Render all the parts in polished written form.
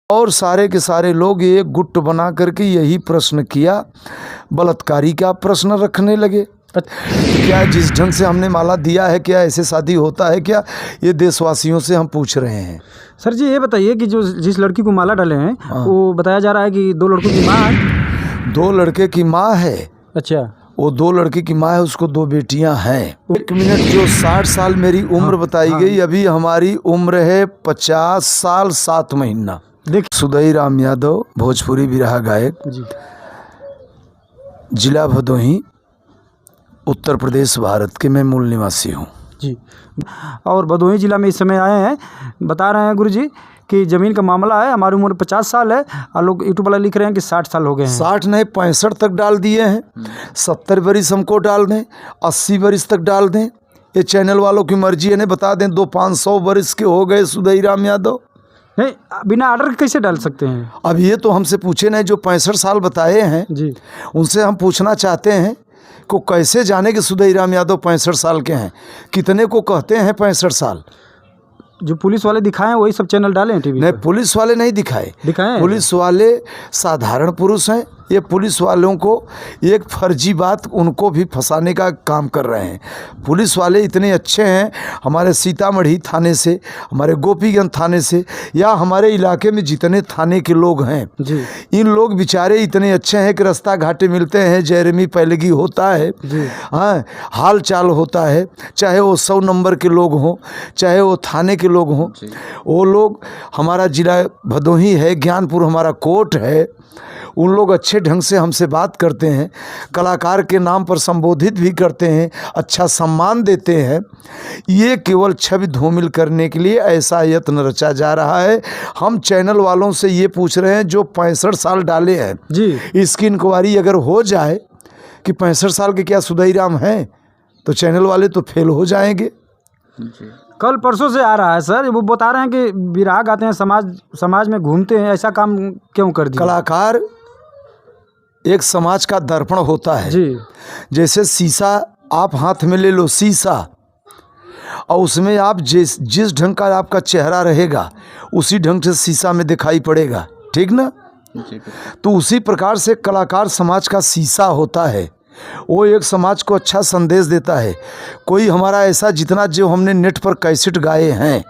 और सारे के सारे लोग एक गुट बना करके यही प्रश्न किया, बलात्कारी का प्रश्न रखने लगे। क्या जिस ढंग से हमने माला दिया है क्या ऐसे शादी होता है क्या, ये देशवासियों से हम पूछ रहे हैं। सर जी ये बताइए कि जो जिस लड़की को माला डाले हैं वो बताया जा रहा है कि 2 लड़कों की माँ है। 2 लड़के की माँ है। अच्छा, वो 2 लड़के की माँ है, उसको 2 बेटियां हैं। 1 मिनट, जो 60 साल मेरी उम्र बताई गई, अभी हमारी उम्र है 50 साल 7 महीना। देख सुदई राम यादव, भोजपुरी बिरहा गायक, जी, जिला भदोही, उत्तर प्रदेश, भारत के मैं मूल निवासी हूँ जी। और भदोही जिला में इस समय आए हैं, बता रहे हैं गुरुजी कि ज़मीन का मामला है, हमारी उम्र 50 साल है और लोग यूट्यूब वाला लिख रहे हैं कि 60 साल हो गए हैं। 60 नहीं 65 तक डाल दिए हैं, 70 बरिस हमको डाल दें, 80 बरिस तक डाल दें, ये चैनल वालों की मर्जी है। नहीं बता दें 200-500 बरिस के हो गए सुदई राम यादव। नहीं, बिना ऑर्डर कैसे डाल सकते हैं? अब ये तो हमसे पूछे नहीं, जो 65 साल बताए हैं जी, उनसे हम पूछना चाहते हैं को कैसे जाने कि सुदई राम यादव 65 साल के हैं। कितने को कहते हैं 65 साल? जो पुलिस वाले दिखाए हैं वही सब चैनल डाले हैं टीवी नहीं, पर। पुलिस वाले नहीं दिखाए हैं? पुलिस वाले साधारण पुरुष हैं। ये पुलिस वालों को एक फर्जी बात उनको भी फंसाने का काम कर रहे हैं। पुलिस वाले इतने अच्छे हैं, हमारे सीतामढ़ी थाने से, हमारे गोपीगंज थाने से, या हमारे इलाके में जितने थाने के लोग हैं जी, इन लोग बेचारे इतने अच्छे हैं कि रास्ता घाटे मिलते हैं, जैरेमी पैलगी होता है, हाँ, हाल चाल होता है, चाहे वो 100 नंबर के लोग हों, चाहे वो थाने के लोग हों, वो लोग, हमारा जिला भदोही है, ज्ञानपुर हमारा कोर्ट है, उन लोग अच्छे ढंग से हमसे बात करते हैं, कलाकार के नाम पर संबोधित भी करते हैं, अच्छा सम्मान देते हैं। ये केवल छवि धूमिल करने के लिए ऐसा यत्न रचा जा रहा है। हम चैनल वालों से ये पूछ रहे हैं जो 65 साल डाले हैं जी, इसकी इंक्वायरी अगर हो जाए कि 65 साल के क्या सुदई राम हैं, तो चैनल वाले तो फेल हो जाएंगे। कल परसों से आ रहा है सर, वो बता रहे हैं कि बिरहा गाते हैं, समाज में घूमते हैं, ऐसा काम क्यों कर दिया? कलाकार एक समाज का दर्पण होता है जी, जैसे शीशा आप हाथ में ले लो, शीशा, और उसमें आप जिस ढंग का आपका चेहरा रहेगा उसी ढंग से शीशा में दिखाई पड़ेगा, ठीक ना? तो उसी प्रकार से कलाकार समाज का शीशा होता है, वो एक समाज को अच्छा संदेश देता है। कोई हमारा ऐसा, जितना जो हमने नेट पर कैसेट गाए हैं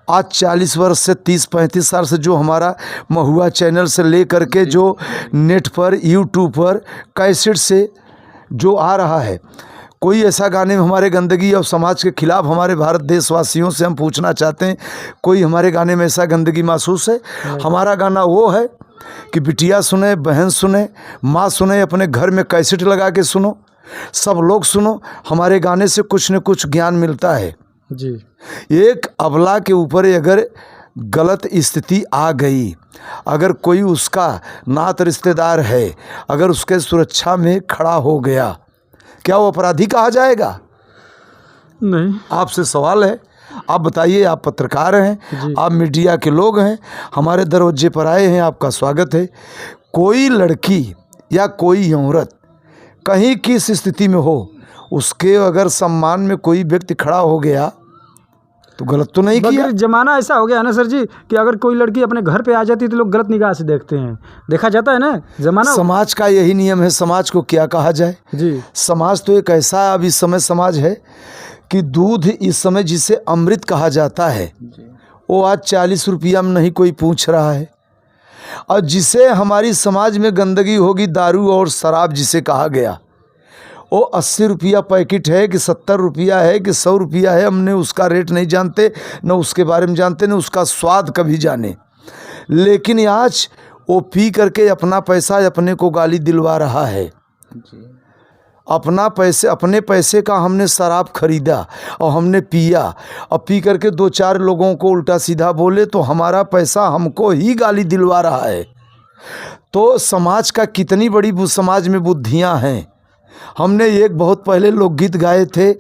आज 40 वर्ष से 30-35 साल से, जो हमारा महुआ चैनल से ले करके जो नेट पर यूट्यूब पर कैसेट से जो आ रहा है, कोई ऐसा गाने में हमारे गंदगी और समाज के खिलाफ, हमारे भारत देशवासियों से हम पूछना चाहते हैं, कोई हमारे गाने में ऐसा गंदगी महसूस है? हमारा गाना वो है कि बिटिया सुने, बहन सुने, माँ सुने, अपने घर में कैसेट लगा के सुनो, सब लोग सुनो, हमारे गाने से कुछ न कुछ ज्ञान मिलता है जी। एक अबला के ऊपर अगर गलत स्थिति आ गई, अगर कोई उसका नात रिश्तेदार है, अगर उसके सुरक्षा में खड़ा हो गया, क्या वो अपराधी कहा जाएगा? नहीं। आपसे सवाल है, आप बताइए, आप पत्रकार हैं, आप मीडिया के लोग हैं, हमारे दरवाजे पर आए हैं, आपका स्वागत है। कोई लड़की या कोई औरत कहीं किस स्थिति में हो, उसके अगर सम्मान में कोई व्यक्ति खड़ा हो गया तो गलत तो नहीं किया। जमाना ऐसा हो गया है ना सर जी कि अगर कोई लड़की अपने घर पे आ जाती है तो लोग गलत निगाह से देखते हैं, देखा जाता है ना जमाना। समाज का यही नियम है, समाज को क्या कहा जाए जी। समाज तो एक ऐसा अब इस समय समाज है कि दूध इस समय जिसे अमृत कहा जाता है वो आज 40 रुपया में नहीं कोई पूछ रहा है, और जिसे हमारी समाज में गंदगी होगी, दारू और शराब जिसे कहा गया, वो 80 रुपया पैकेट है कि 70 रुपया है कि 100 रुपया है, हमने उसका रेट नहीं जानते, न उसके बारे में जानते, न उसका स्वाद कभी जाने। लेकिन आज वो पी करके अपना पैसा अपने को गाली दिलवा रहा है। अपने पैसे का हमने शराब खरीदा और हमने पिया, और पी करके 2-4 लोगों को उल्टा सीधा बोले तो हमारा पैसा हमको ही गाली दिलवा रहा है। तो समाज का कितनी बड़ी समाज में बुद्धियां हैं। हमने एक बहुत पहले लोकगीत गाए थे,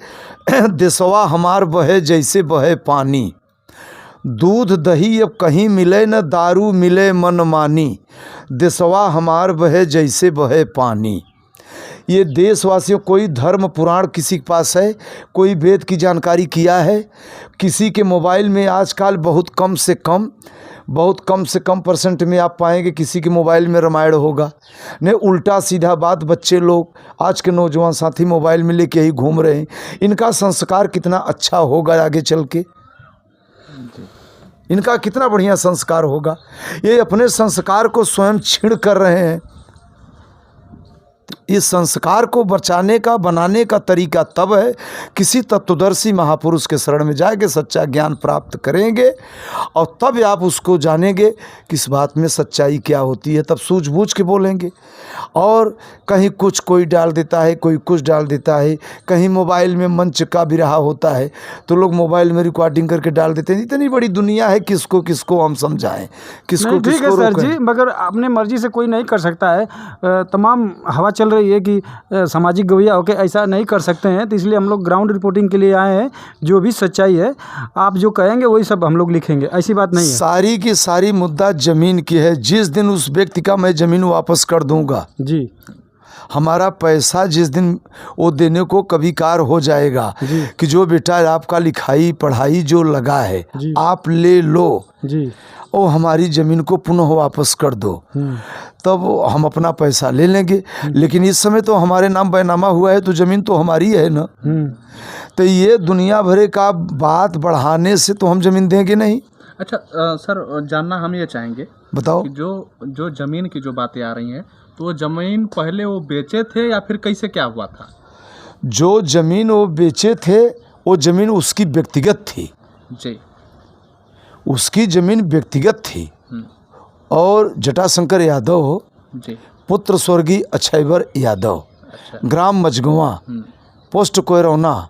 देशवा हमार बहे जैसे बहे पानी, दूध दही अब कहीं मिले न दारू मिले मनमानी, देशवा हमार बहे जैसे बहे पानी। ये देशवासियों, कोई धर्म पुराण किसी के पास है, कोई वेद की जानकारी किया है? किसी के मोबाइल में आजकल बहुत कम से कम बहुत कम से कम परसेंट में आप पाएंगे किसी के मोबाइल में रामायण होगा। नहीं, उल्टा सीधा बात बच्चे लोग आज के नौजवान साथी मोबाइल में लेके ही घूम रहे हैं। इनका संस्कार कितना अच्छा होगा आगे चल के, इनका कितना बढ़िया संस्कार होगा। ये अपने संस्कार को स्वयं छीण कर रहे हैं। इस संस्कार को बचाने का बनाने का तरीका तब है किसी तत्वदर्शी महापुरुष के शरण में जाके सच्चा ज्ञान प्राप्त करेंगे और तब आप उसको जानेंगे कि इस बात में सच्चाई क्या होती है। तब सूझबूझ के बोलेंगे। और कहीं कुछ कोई डाल देता है, कोई कुछ डाल देता है, कहीं मोबाइल में मंच का भी रहा होता है तो लोग मोबाइल में रिकॉर्डिंग करके डाल देते हैं। इतनी बड़ी दुनिया है, किसको किसको हम समझाएं, किसको नहीं, ठीक है किसको सर रोकें। जी, मगर अपने मर्जी से कोई नहीं कर सकता है। तमाम हवा चल रही है कि सामाजिक गवैया होकर ऐसा नहीं कर सकते हैं, तो इसलिए हम लोग ग्राउंड रिपोर्टिंग के लिए आए हैं। जो भी सच्चाई है आप जो कहेंगे वही सब हम लोग लिखेंगे, ऐसी बात नहीं है। सारी की सारी मुद्दा जमीन की है। जिस दिन उस व्यक्ति का मैं जमीन वापस कर दूंगा, जी हमारा पैसा जिस दिन वो देने को कभी कार हो जाएगा जी कि जो बेटा आपका लिखाई पढ़ाई जो लगा है जी आप ले लो, जी और हमारी ज़मीन को पुनः वापस कर दो, तब हम अपना पैसा ले लेंगे। लेकिन इस समय तो हमारे नाम बैनामा हुआ है तो ज़मीन तो हमारी है ना। तो ये दुनिया भरे का बात बढ़ाने से तो हम ज़मीन देंगे नहीं। अच्छा सर, जानना हम ये चाहेंगे बताओ। कि जो ज़मीन की जो बातें आ रही हैं तो वो ज़मीन पहले वो बेचे थे या फिर कैसे क्या हुआ था? जो ज़मीन वो बेचे थे वो ज़मीन उसकी व्यक्तिगत थी जी, उसकी ज़मीन व्यक्तिगत थी। और जटाशंकर यादव जी, पुत्र स्वर्गीय अक्षयवर यादव, अच्छा, ग्राम मझगुआ, पोस्ट कोयरौना,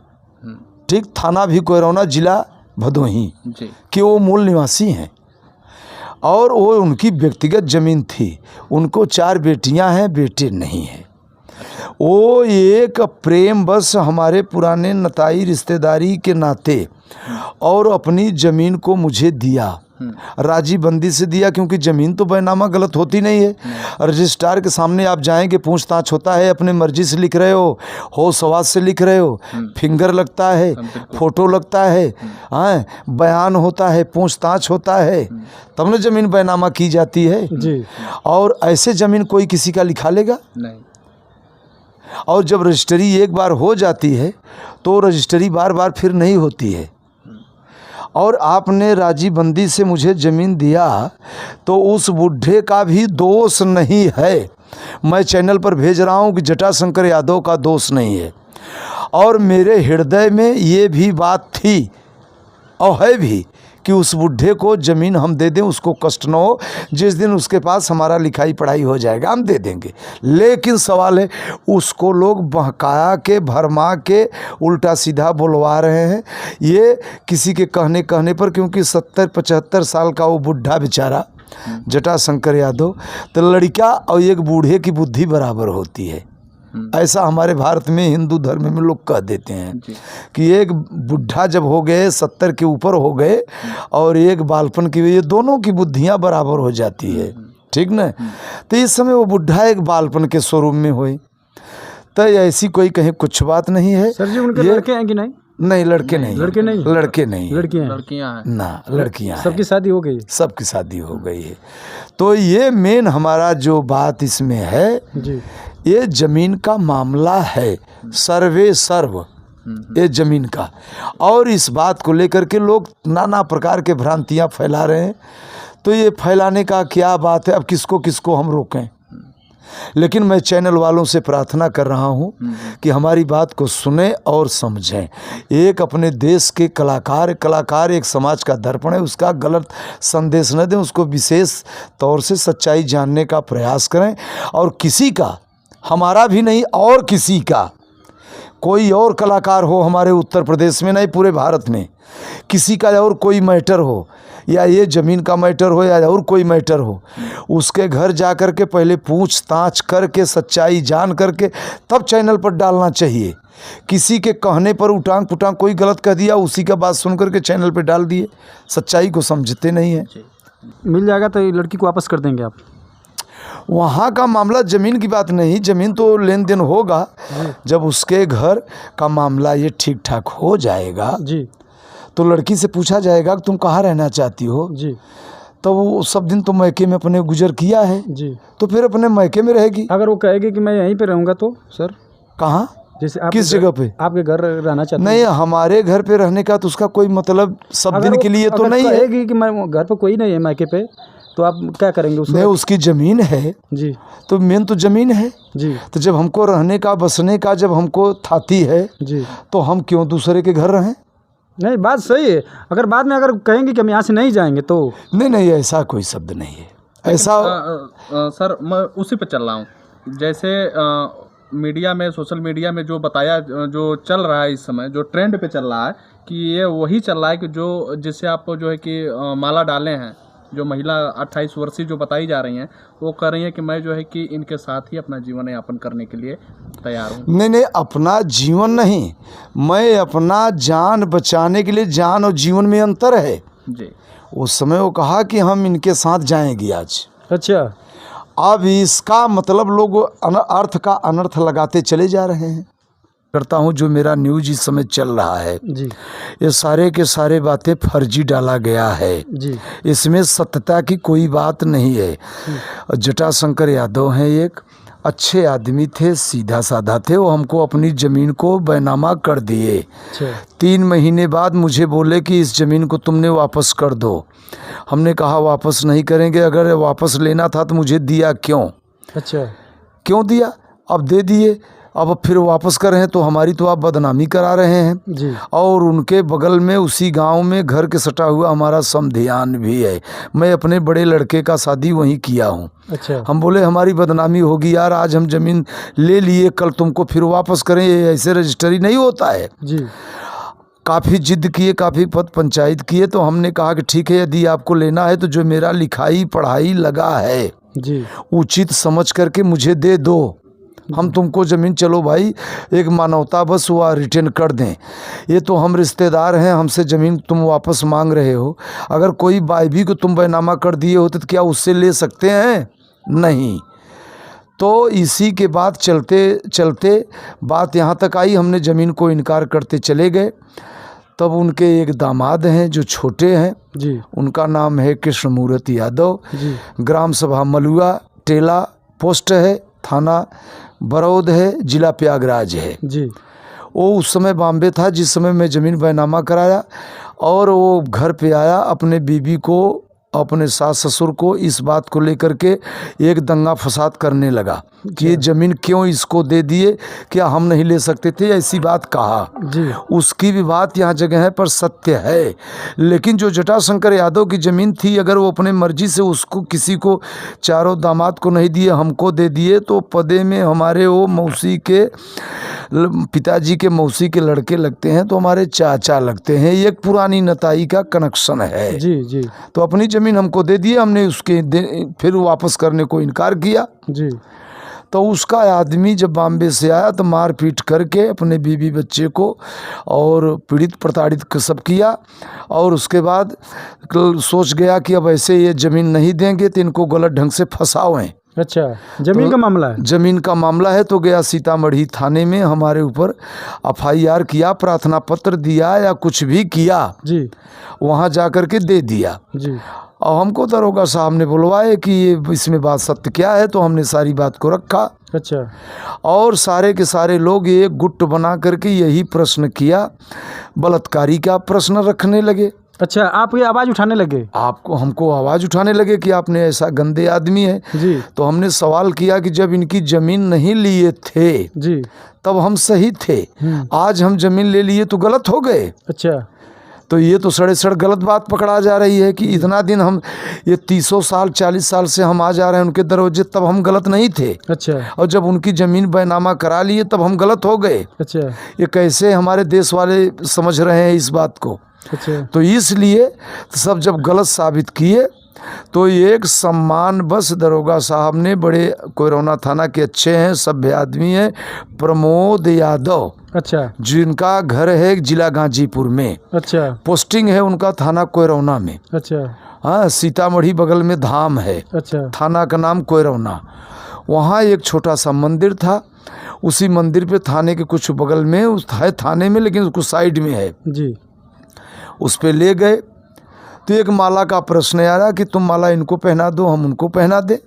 ठीक, थाना भी कोयरौना, जिला भदोही जी, कि वो मूल निवासी हैं। और वो उनकी व्यक्तिगत ज़मीन थी। उनको 4 बेटियां हैं, बेटे नहीं हैं। वो एक प्रेम बस हमारे पुराने नताई रिश्तेदारी के नाते और अपनी ज़मीन को मुझे दिया, राजी बंदी से दिया, क्योंकि ज़मीन तो बैनामा गलत होती नहीं है। रजिस्ट्रार के सामने आप जाएंगे, पूछताछ होता है, अपने मर्जी से लिख रहे हो सवाद से लिख रहे हो, फिंगर लगता है, फोटो लगता है, हाँ, बयान होता है, पूछताछ होता है, तब ना ज़मीन बैनामा की जाती है जी। और ऐसे ज़मीन कोई किसी का लिखा लेगा नहीं, और जब रजिस्ट्री एक बार हो जाती है तो रजिस्ट्री बार बार फिर नहीं होती है। और आपने राजी बंदी से मुझे ज़मीन दिया तो उस बुढ़े का भी दोष नहीं है। मैं चैनल पर भेज रहा हूँ कि जटाशंकर यादव का दोष नहीं है। और मेरे हृदय में ये भी बात थी और है भी कि उस बुढ़े को ज़मीन हम दे दें, उसको कष्ट न हो। जिस दिन उसके पास हमारा लिखाई पढ़ाई हो जाएगा हम दे देंगे। लेकिन सवाल है, उसको लोग बहकाया के भरमा के उल्टा सीधा बुलवा रहे हैं, ये किसी के कहने पर, क्योंकि 70-75 साल का वो बुढ़ा बेचारा जटाशंकर यादव, तो लड़का और एक बूढ़े की बुद्धि बराबर होती है। ऐसा हमारे भारत में हिंदू धर्म में लोग कह देते हैं कि एक बुढ़ा जब हो गए 70 के ऊपर हो गए और एक बालपन की, ये दोनों की बुद्धियां बराबर हो जाती है, ठीक ना। तो इस समय वो बुढ़ा एक बालपन के स्वरूप में हुए, तो ऐसी कोई कहीं कुछ बात नहीं है। सर जी, उनके लड़के हैं कि नहीं? नहीं, लड़के नहीं, लड़के नहीं, लड़के नहीं, लड़कियां हैं। लड़कियां हैं ना, लड़कियां हैं। सबकी शादी हो गई? सबकी शादी हो गई है। तो ये मेन हमारा जो बात इसमें है, जी, ये ज़मीन का मामला है, सर्वे सर्व ये ज़मीन का। और इस बात को लेकर के लोग नाना प्रकार के भ्रांतियां फैला रहे हैं। तो ये फैलाने का क्या बात है, अब किसको किसको हम रोकें। लेकिन मैं चैनल वालों से प्रार्थना कर रहा हूँ कि हमारी बात को सुने और समझें। एक अपने देश के कलाकार एक समाज का दर्पण है, उसका गलत संदेश न दें, उसको विशेष तौर से सच्चाई जानने का प्रयास करें। और किसी का, हमारा भी नहीं और किसी का, कोई और कलाकार हो हमारे उत्तर प्रदेश में नहीं पूरे भारत में, किसी का और कोई मैटर हो, या ये ज़मीन का मैटर हो या और कोई मैटर हो, उसके घर जा कर के पहले पूछताछ करके सच्चाई जान करके तब चैनल पर डालना चाहिए। किसी के कहने पर उटांग पुटांग कोई गलत कह दिया, उसी का बात सुन करके चैनल पर डाल दिए, सच्चाई को समझते नहीं है। मिल जाएगा तो ये लड़की को वापस कर देंगे आप? वहाँ का मामला ज़मीन की बात नहीं, ज़मीन तो लेन देन होगा जब उसके घर का मामला ये ठीक ठाक हो जाएगा जी, तो लड़की से पूछा जाएगा कि तुम कहाँ रहना चाहती हो। जी, तो वो सब दिन तो मैके में अपने गुजर किया है, जी। तो फिर अपने मैके में रहेगी। अगर वो कहेगी कि मैं यहीं पे रहूँगा तो सर, कहाँ, जैसे आप किस जगह पे? आपके घर रहना चाहते नहीं, हमारे घर पे रहने का तो उसका कोई मतलब सब अगर दिन वो- के लिए तो अगर नहीं है। कहेगी कि मैं घर पे कोई नहीं है मायके पे, तो आप क्या करेंगे उसको? नहीं, उसकी ज़मीन है, जी तो मेन तो ज़मीन है। जी तो जब हमको रहने का बसने का जब हमको थाती है, जी। तो हम क्यों दूसरे के घर रहें? नहीं, बात सही है। अगर बाद में अगर कहेंगे कि हम यहाँ से नहीं जाएंगे तो? नहीं नहीं, ऐसा कोई शब्द नहीं है, ऐसा। सर मैं उसी पे चल रहा हूँ। जैसे मीडिया में, सोशल मीडिया में जो बताया, जो चल रहा है इस समय, जो ट्रेंड पे चल रहा है कि ये वही चल रहा है कि जो जिससे आप जो है कि माला डाले हैं, जो महिला 28 वर्षीय जो बताई जा रही हैं, वो कह रही हैं कि मैं जो है कि इनके साथ ही अपना जीवन यापन करने के लिए तैयार हूँ। नहीं नहीं, अपना जीवन नहीं, मैं अपना जान बचाने के लिए, जान और जीवन में अंतर है। जी। उस समय वो कहा कि हम इनके साथ जाएंगे आज। अच्छा। अब इसका मतलब लोग अर्थ का अनर्थ लगाते चले जा रहे हैं। करता हूँ जो मेरा न्यूज इस समय चल रहा है, जी ये सारे के सारे बातें फर्जी डाला गया है, जी इसमें सत्यता की कोई बात नहीं है। जटाशंकर यादव हैं, एक अच्छे आदमी थे, सीधा साधा थे, वो हमको अपनी ज़मीन को बैनामा कर दिए। अच्छा 3 महीने बाद मुझे बोले कि इस ज़मीन को तुमने वापस कर दो। हमने कहा वापस नहीं करेंगे, अगर वापस लेना था तो मुझे दिया क्यों? अच्छा। क्यों दिया? अब दे दिए, अब फिर वापस कर रहे हैं, तो हमारी तो आप बदनामी करा रहे हैं। जी और उनके बगल में उसी गांव में घर के सटा हुआ हमारा समधियान भी है। मैं अपने बड़े लड़के का शादी वहीं किया हूँ। अच्छा। हम बोले हमारी बदनामी होगी यार, आज हम ज़मीन ले लिए, कल तुमको फिर वापस करें, ये ऐसे रजिस्ट्री नहीं होता है। जी काफ़ी जिद किए, काफ़ी पद पंचायत किए, तो हमने कहा कि ठीक है, यदि आपको लेना है तो जो मेरा लिखाई पढ़ाई लगा है जी उचित समझ करके मुझे दे दो, हम तुमको ज़मीन, चलो भाई एक मानवता बस हुआ, रिटर्न कर दें। ये तो हम रिश्तेदार हैं, हमसे ज़मीन तुम वापस मांग रहे हो, अगर कोई बायबी को तुम बैनामा कर दिए होते तो क्या उससे ले सकते हैं? नहीं। तो इसी के बाद चलते चलते बात यहाँ तक आई, हमने ज़मीन को इनकार करते चले गए। तब उनके एक दामाद हैं जो छोटे हैं, जी उनका नाम है कृष्णमूर्ति यादव, जी ग्राम सभा मलुआ टेला पोस्ट है, थाना बरौद है, जिला प्रयागराज है। जी। वो उस समय बॉम्बे था जिस समय मैं ज़मीन बैनामा कराया, और वो घर पे आया, अपने बीबी को, अपने सास ससुर को इस बात को लेकर के एक दंगा फसाद करने लगा कि ये ज़मीन क्यों इसको दे दिए, क्या हम नहीं ले सकते थे, ऐसी बात कहा। जी उसकी भी बात यहाँ जगह है पर सत्य है। लेकिन जो जटाशंकर यादव की ज़मीन थी, अगर वो अपने मर्जी से उसको किसी को, चारों दामाद को नहीं दिए, हमको दे दिए, तो पदे में हमारे वो मौसी के, पिताजी के मौसी के लड़के लगते हैं, तो हमारे चाचा लगते हैं, एक पुरानी नताई का कनेक्शन है। जी जी तो अपनी ज़मीन हमको दे दिए, हमने उसके फिर वापस करने को इनकार किया। जी। तो उसका आदमी जब बॉम्बे से आया तो मार पीट करके अपने बीवी बच्चे को और पीड़ित प्रताड़ित सब किया, और उसके बाद सोच गया कि अब ऐसे ये ज़मीन नहीं देंगे तो इनको गलत ढंग से फंसावें। अच्छा, ज़मीन का मामला है? ज़मीन का मामला है, तो गया सीतामढ़ी थाने में, हमारे ऊपर FIR किया, प्रार्थना पत्र दिया या कुछ भी किया, जी वहाँ जा कर के दे दिया। जी और हमको दरोगा साहब ने बुलवाए कि ये इसमें बात सत्य क्या है, तो हमने सारी बात को रखा। अच्छा। और सारे के सारे लोग एक गुट बना करके यही प्रश्न किया, बलात्कारी का प्रश्न रखने लगे। अच्छा, आप ये आवाज़ उठाने लगे? आपको, हमको आवाज़ उठाने लगे कि आपने ऐसा गंदे आदमी है। जी तो हमने सवाल किया कि जब इनकी ज़मीन नहीं लिए थे जी। तब हम सही थे, आज हम ज़मीन ले लिए तो गलत हो गए। अच्छा। तो ये तो सड़े सड़ गलत बात पकड़ा जा रही है कि इतना दिन हम, ये 30 साल 40 साल से हम आ जा रहे हैं उनके दरवाजे, तब हम गलत नहीं थे, अच्छा और जब उनकी ज़मीन बैनामा करा लिए तब हम गलत हो गए। अच्छा ये कैसे हमारे देश वाले समझ रहे हैं इस बात को? अच्छा। तो इसलिए सब जब गलत साबित किए, तो एक सम्मान बस दरोगा साहब ने, बड़े कोयरौना थाना के अच्छे हैं, सभ्य आदमी हैं, प्रमोद यादव, अच्छा जिनका घर है जिला गाजीपुर में, अच्छा पोस्टिंग है उनका थाना कोयरौना में। अच्छा हाँ, सीतामढ़ी बगल में धाम है, अच्छा थाना का नाम कोयरौना। वहाँ एक छोटा सा मंदिर था, उसी मंदिर पे थाने के कुछ बगल में, उस है थाने में लेकिन उसको साइड में है, जी उस पे ले गए। तो एक माला का प्रश्न आया कि तुम माला इनको पहना दो, हम उनको पहना दें।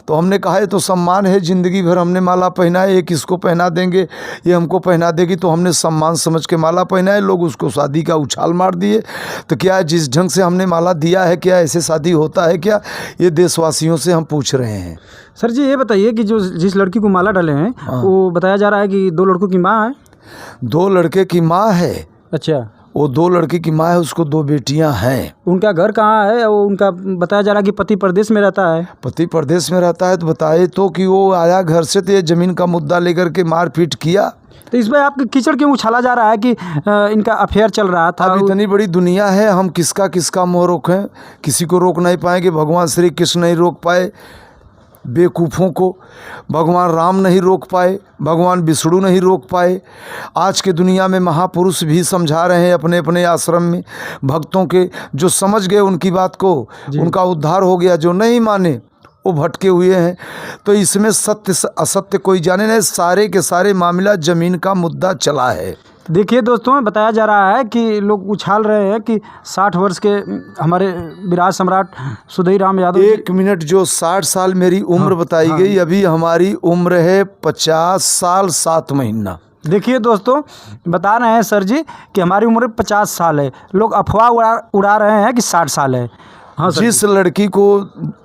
तो हमने कहा ये तो सम्मान है, ज़िंदगी भर हमने माला पहना है, एक इसको पहना देंगे, ये हमको पहना देगी, तो हमने सम्मान समझ के माला पहना है। लोग उसको शादी का उछाल मार दिए। तो क्या जिस ढंग से हमने माला दिया है, क्या ऐसे शादी होता है क्या? ये देशवासियों से हम पूछ रहे हैं। सर जी ये बताइए कि जो जिस लड़की को माला डाले हैं वो बताया जा रहा है कि 2 लड़कों की माँ है। 2 लड़के की माँ है। अच्छा, वो 2 लड़के की माँ है, उसको 2 बेटियां हैं। उनका घर कहाँ है? वो उनका बताया जा रहा है कि पति प्रदेश में रहता है। पति प्रदेश में रहता है। तो बताए तो कि वो आया घर से तो ये ज़मीन का मुद्दा लेकर के मारपीट किया। तो इस पर आपके कीचड़ क्यों उछाला जा रहा है कि इनका अफेयर चल रहा था? अब इतनी बड़ी दुनिया है, हम किसका किसका मुँह रोकें? किसी को रोक नहीं पाएंगे। भगवान श्री कृष्ण नहीं रोक पाए बेवकूफ़ों को, भगवान राम नहीं रोक पाए, भगवान विष्णु नहीं रोक पाए। आज के दुनिया में महापुरुष भी समझा रहे हैं अपने अपने आश्रम में भक्तों के, जो समझ गए उनकी बात को उनका उद्धार हो गया, जो नहीं माने वो भटके हुए हैं। तो इसमें सत्य असत्य कोई जाने नहीं, सारे के सारे मामला ज़मीन का मुद्दा चला है। देखिए दोस्तों, बताया जा रहा है कि लोग उछाल रहे हैं कि 60 वर्ष के हमारे विराट सम्राट सुधई राम यादव 1 मिनट, जो 60 साल मेरी उम्र बताई गई, अभी हमारी उम्र है 50 साल 7 महीना। देखिए दोस्तों, बता रहे हैं सर जी कि हमारी उम्र 50 साल है। लोग अफवाह उड़ा रहे हैं कि 60 साल है। हाँ सर, जिस लड़की को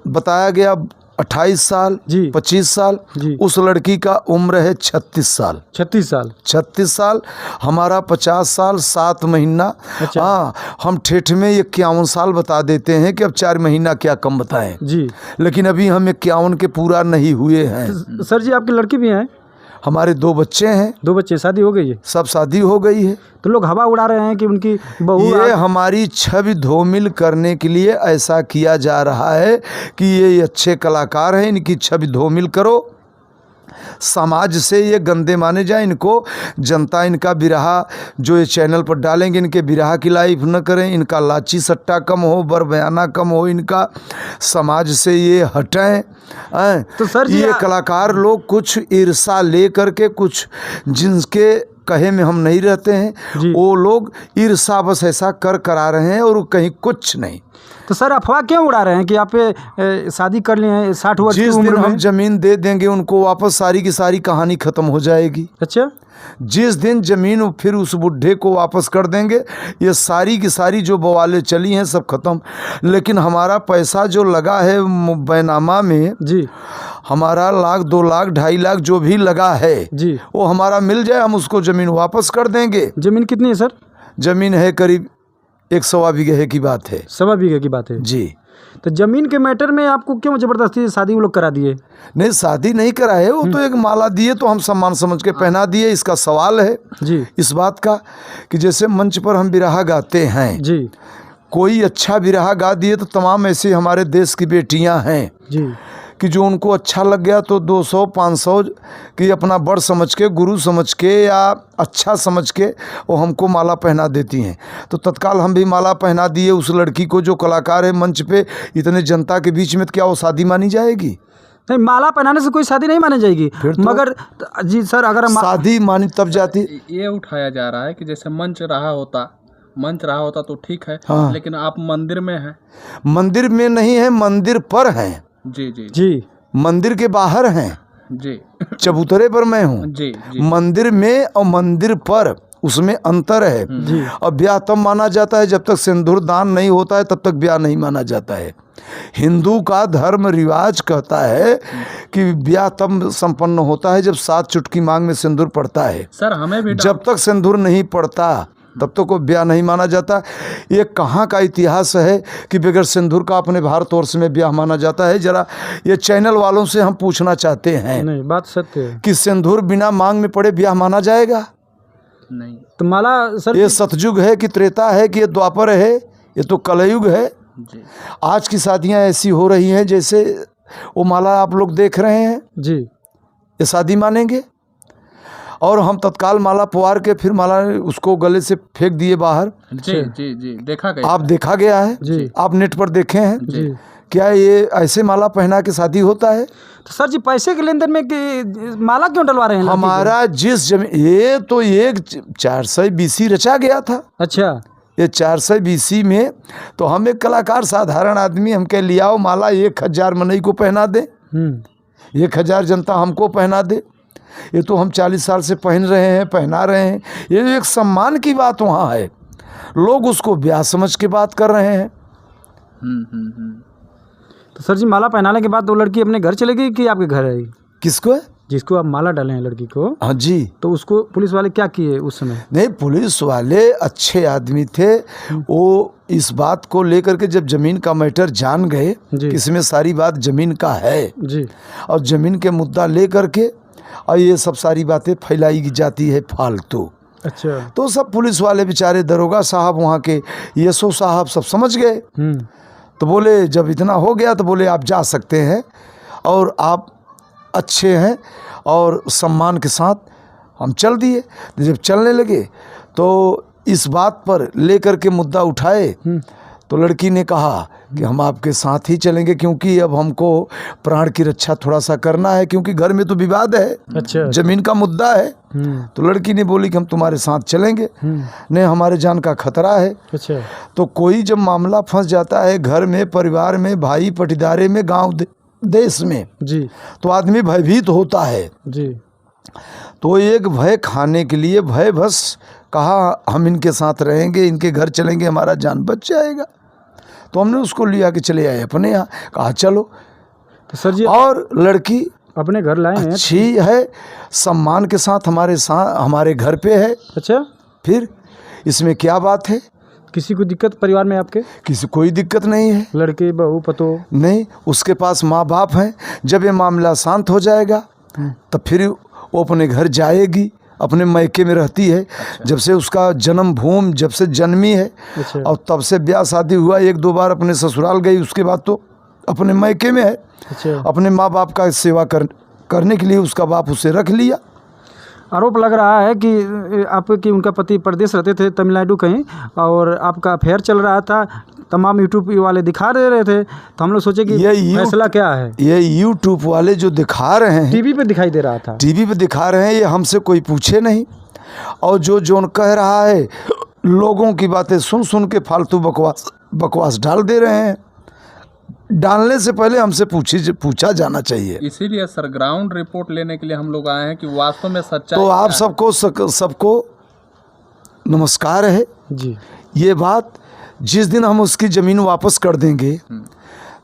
बताया गया 28 साल जी 25 साल जी, उस लड़की का उम्र है 36 साल। 36 साल 36 साल, हमारा 50 साल 7 महीना। अच्छा। हाँ, हम ठेठ में 51 साल बता देते हैं कि अब 4 महीना क्या कम बताएं, जी। लेकिन अभी हम 51 के पूरा नहीं हुए हैं। सर जी आपकी लड़की भी हैं? हमारे 2 बच्चे हैं। 2 बच्चे, शादी हो गई है? सब शादी हो गई है। तो लोग हवा उड़ा रहे हैं कि उनकी बहू ये हमारी छवि धूमिल करने के लिए ऐसा किया जा रहा है कि ये अच्छे कलाकार हैं, इनकी छवि धूमिल करो, समाज से ये गंदे माने जाए, इनको जनता इनका बिरहा जो ये चैनल पर डालेंगे, इनके बिरहा की लाइफ न करें, इनका लाची सट्टा कम हो, बरबयाना कम हो, इनका समाज से ये हटें। तो सर जी ये कलाकार लोग कुछ ईर्षा ले करके, कुछ जिनके कहे में हम नहीं रहते हैं, वो लोग ईर्षा बस ऐसा करा रहे हैं और कहीं कुछ नहीं। तो सर अफवाह क्यों उड़ा रहे हैं कि आप शादी कर लिए हैं 60 वर्ष की जिस उम्र दिन में? हम जमीन दे देंगे उनको वापस, सारी की सारी कहानी खत्म हो जाएगी। अच्छा, जिस दिन जमीन फिर उस बुढ़े को वापस कर देंगे, ये सारी की सारी जो बवालें चली हैं सब खत्म। लेकिन हमारा पैसा जो लगा है बैनामा में जी, हमारा 1 लाख 2 लाख 2.5 लाख जो भी लगा है जी, वो हमारा मिल जाए, हम उसको ज़मीन वापस कर देंगे। जमीन कितनी है सर? ज़मीन है करीब 1.25 बीघे की बात है। 1.25 बीघे की बात है जी। तो जमीन के मैटर में आपको क्यों ज़बरदस्ती शादी वो लोग करा दिए? नहीं, शादी नहीं कराए, वो तो एक माला दिए तो हम सम्मान समझ के पहना दिए। इसका सवाल है जी, इस बात का कि जैसे मंच पर हम बिरहा गाते हैं, जी, कोई अच्छा बिरहा गा दिए तो तमाम ऐसे हमारे देश की बेटियां हैं जी, कि जो उनको अच्छा लग गया तो 200-500 की अपना बड़ समझ के, गुरु समझ के या अच्छा समझ के वो हमको माला पहना देती हैं। तो तत्काल हम भी माला पहना दिए उस लड़की को जो कलाकार है मंच पे इतने जनता के बीच में। तो क्या वो शादी मानी जाएगी? नहीं, माला पहनाने से कोई शादी नहीं मानी जाएगी। तो मगर जी सर, अगर हम शादी मानी तब जाती। ये उठाया जा रहा है कि जैसे मंच रहा होता तो ठीक है। हाँ। लेकिन आप मंदिर में हैं। मंदिर में नहीं है, मंदिर पर हैं। जी जी जी, मंदिर के बाहर हैं, जी चबूतरे पर मैं हूँ। जी जी मंदिर में और मंदिर पर उसमें अंतर है। जी, अब ब्याह तब माना जाता है जब तक सिंदूर दान नहीं होता है, तब तक ब्याह नहीं माना जाता है। हिंदू का धर्म रिवाज कहता है कि ब्याह तब संपन्न होता है जब 7 चुटकी मांग में सिंदूर पड़ता है। सर, हमें भी जब तक सिंदूर नहीं पड़ता तब तक कोई ब्याह नहीं माना जाता। ये कहाँ का इतिहास है कि बगैर सिंदूर का अपने भारतवर्ष में ब्याह माना जाता है? जरा ये चैनल वालों से हम पूछना चाहते हैं नहीं, बात सत्य है कि सिंदूर बिना मांग में पड़े ब्याह माना जाएगा? नहीं। तो माला सर, ये सतयुग है कि त्रेता है कि ये द्वापर है? ये तो कलयुग है। जी आज की शादियां ऐसी हो रही हैं जैसे वो माला आप लोग देख रहे हैं, जी, ये शादी मानेंगे? और हम तत्काल माला पुआर के फिर माला उसको गले से फेंक दिए बाहर। जी जी जी, देखा गया। आप देखा गया है, जी, आप नेट पर देखे हैं। जी। क्या ये ऐसे माला पहना के शादी होता है? तो सर जी पैसे के लेन देन में माला क्यों डलवा रहे हैं लड़की को? हमारा जिस जमीन, ये तो एक 400 BC रचा गया था। अच्छा, ये 420 में तो हम एक कलाकार साधारण आदमी, हम कह लियाओ माला 1000 मनई को पहना दे, 1000 जनता हमको पहना दे। ये तो हम 40 साल से पहन रहे हैं, पहना रहे हैं। ये एक सम्मान की बात वहाँ है, लोग उसको ब्याह समझ के बात कर रहे हैं। तो सर जी माला पहनाने के बाद वो लड़की अपने घर चले गई कि आपके घर आई? किसको है? जिसको आप माला डाले हैं लड़की को, हाँ जी। तो उसको पुलिस वाले क्या किए उस समय? नहीं, पुलिस वाले अच्छे आदमी थे। वो इस बात को लेकर के जब ज़मीन का मैटर जान गए कि इसमें सारी बात ज़मीन का है जी, और ज़मीन के मुद्दा लेकर के और ये सब सारी बातें फैलाई जाती है फालतू। अच्छा। तो सब पुलिस वाले बेचारे दरोगा साहब, वहाँ के यसो साहब सब समझ गए। तो बोले जब इतना हो गया तो बोले आप जा सकते हैं और आप अच्छे हैं और सम्मान के साथ हम चल दिए। जब चलने लगे तो इस बात पर लेकर के मुद्दा उठाए तो लड़की ने कहा कि हम आपके साथ ही चलेंगे, क्योंकि अब हमको प्राण की रक्षा थोड़ा सा करना है, क्योंकि घर में तो विवाद है। अच्छा। जमीन का मुद्दा है। तो लड़की ने बोली कि हम तुम्हारे साथ चलेंगे, नहीं हमारे जान का खतरा है। अच्छा। तो कोई जब मामला फंस जाता है घर में, परिवार में, भाई पटीदारे में, गांव देश में जी, तो आदमी भयभीत होता है जी। तो एक भय खाने के लिए भय बस कहा हम इनके साथ रहेंगे, इनके घर चलेंगे, हमारा जान बच जाएगा। तो हमने उसको लिया कि चले आए अपने यहाँ, कहा चलो। तो सर जी और लड़की अपने घर लाए हैं? अच्छी है, सम्मान के साथ हमारे घर पे है। अच्छा। फिर इसमें क्या बात है? किसी को दिक्कत परिवार में आपके? किसी कोई दिक्कत नहीं है। लड़के बहू पतो? नहीं, उसके पास माँ बाप हैं। जब ये मामला शांत हो जाएगा तब फिर वो अपने घर जाएगी, अपने मैके में रहती है। जब से उसका जन्म भूमि, जब से जन्मी है अच्छा। और तब से ब्याह शादी हुआ, 1-2 बार अपने ससुराल गई, उसके बाद तो अपने मैके में है। अच्छा। अपने माँ बाप का सेवा करने के लिए उसका बाप उसे रख लिया। आरोप लग रहा है कि उनका पति परदेश रहते थे तमिलनाडु कहीं, और आपका अफेयर चल रहा था। तमाम यूट्यूब वाले दिखा दे रहे थे, तो हम लोग सोचे कि फैसला क्या है। ये यूट्यूब वाले जो दिखा रहे हैं, टीवी पे दिखाई दे रहा था, टीवी पे दिखा रहे हैं, ये हमसे कोई पूछे नहीं। और जो कह रहा है लोगों की बातें सुन सुन के फालतू बकवास डाल दे रहे हैं। डालने से पहले हमसे पूछा जाना चाहिए। इसीलिए सर ग्राउंड रिपोर्ट लेने के लिए हम लोग आए हैं कि वास्तव में सच्चाई। तो आप सबको नमस्कार है जी। ये बात जिस दिन हम उसकी ज़मीन वापस कर देंगे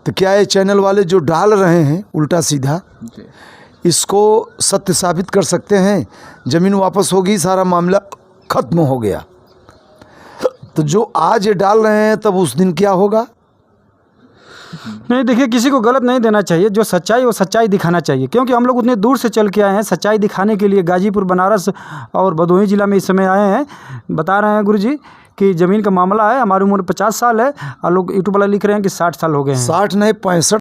तो क्या ये चैनल वाले जो डाल रहे हैं उल्टा सीधा, इसको सत्य साबित कर सकते हैं? ज़मीन वापस होगी, सारा मामला ख़त्म हो गया। तो जो आज ये डाल रहे हैं तब उस दिन क्या होगा? नहीं, देखिए किसी को गलत नहीं देना चाहिए। जो सच्चाई वो सच्चाई दिखाना चाहिए, क्योंकि हम लोग उतने दूर से चल के आए हैं सच्चाई दिखाने के लिए। गाजीपुर, बनारस और भदोही जिला में इस समय आए हैं। बता रहे हैं गुरुजी कि ज़मीन का मामला है, हमारी उम्र 50 साल है और लोग यूट्यूब वाला लिख रहे हैं कि 60 साल हो गए हैं। 60 नहीं 65